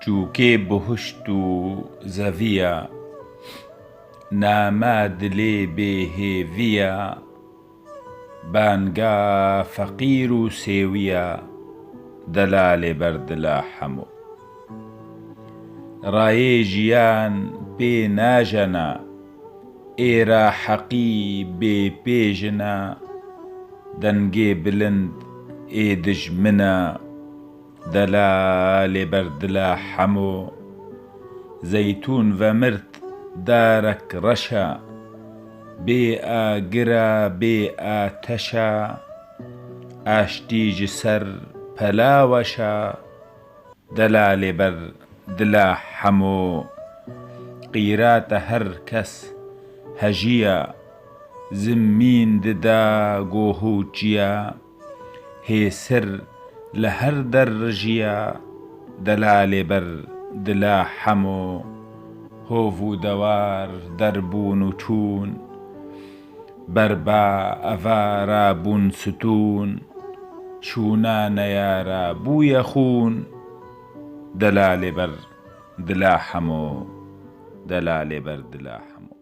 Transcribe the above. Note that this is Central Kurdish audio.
چووکێ بهشت و زەڤیە، نامە دلێ بێهێڤیە، بانگا فەقیر و سێویە، دەلا لێبەردلا هەموو. ڕایێ ژیان پێ ناژەنە، ئێرە حەقی بێ پێژنە، دەنگێ بلند ئێ دژمنە، دەلا لێبەردلا هەموو. زەیتون ڤەمرد دارەک ڕەشە، بێ ئاگرە بێ ئاتەشە، ئاشتیژ سەر پەلاوەشە، دەلا لێبەردلا هەموو. قیراتە هەر کەس هەژیە، زمین ددا گۆهووچیە، هێسر لە هەر دەڕژیە، دەلا لێبەردلا هەموو. هۆڤ و دەوار دەربوون و چوون، بەربا ئەڤارە بوون ستوون، چوونانە یارە بوویە خوون، دەلا لێبەردلا هەموو، دەلا لێبەردلا هەموو.